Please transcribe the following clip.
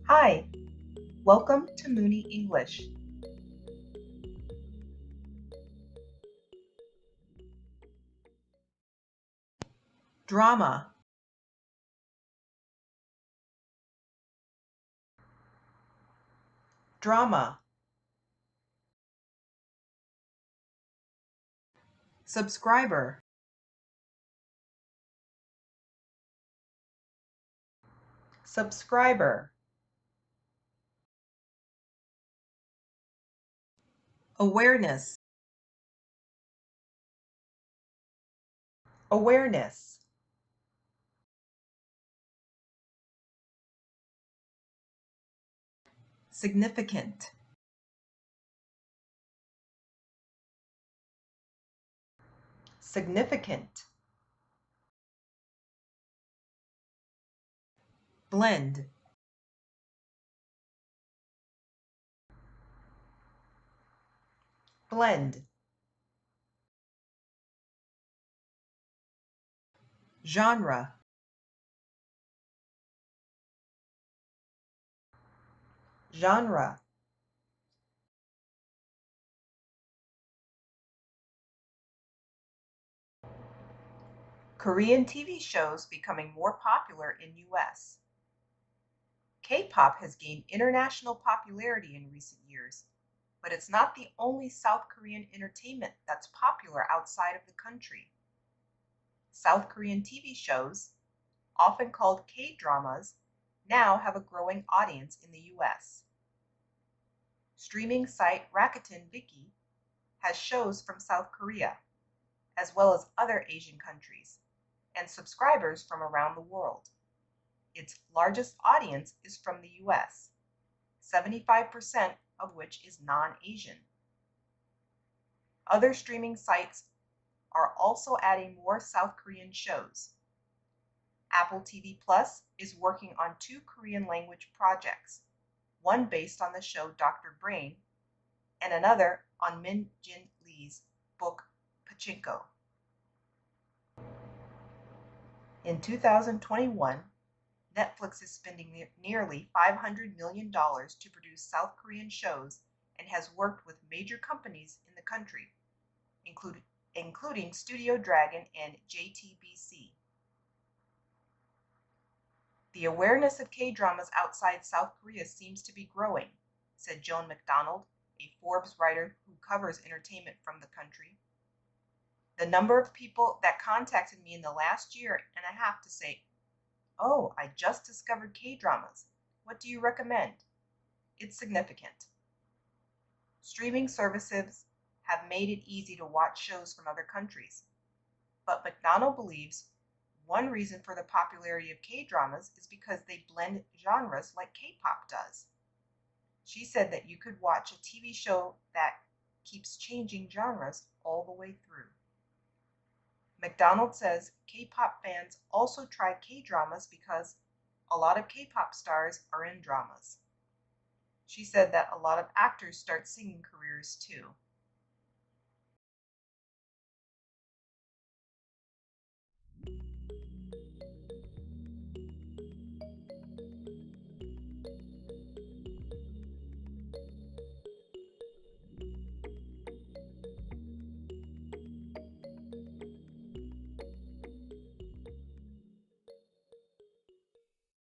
Hi, welcome to Mooney English. Drama. Drama. Subscriber. Subscriber. Awareness. Awareness. Significant. Significant. Blend. Blend. Genre. Genre. Korean TV shows becoming more popular in US. K-pop has gained international popularity in recent years, but it's not the only South Korean entertainment that's popular outside of the country. South Korean TV shows, often called K-dramas, now have a growing audience in the US. Streaming site Rakuten Viki has shows from South Korea, as well as other Asian countries, and subscribers from around the world. Its largest audience is from the US, 75% of which is non-Asian. Other streaming sites are also adding more South Korean shows. Apple TV Plus is working on 2 Korean language projects, one based on the show Dr. Brain, and another on Min Jin Lee's book Pachinko. In 2021, Netflix is spending nearly $500 million to produce South Korean shows and has worked with major companies in the country, including Studio Dragon and JTBC. The awareness of K-dramas outside South Korea seems to be growing, said Joan McDonald, a Forbes writer who covers entertainment from the country. The number of people that contacted me in the last year and a half to say, "Oh, I just discovered K-dramas. What do you recommend?" It's significant. Streaming services have made it easy to watch shows from other countries, but McDonald believes one reason for the popularity of K-dramas is because they blend genres like K-pop does. She said that you could watch a TV show that keeps changing genres all the way through. McDonald says K-pop fans also try K-dramas because a lot of K-pop stars are in dramas. She said that a lot of actors start singing careers too.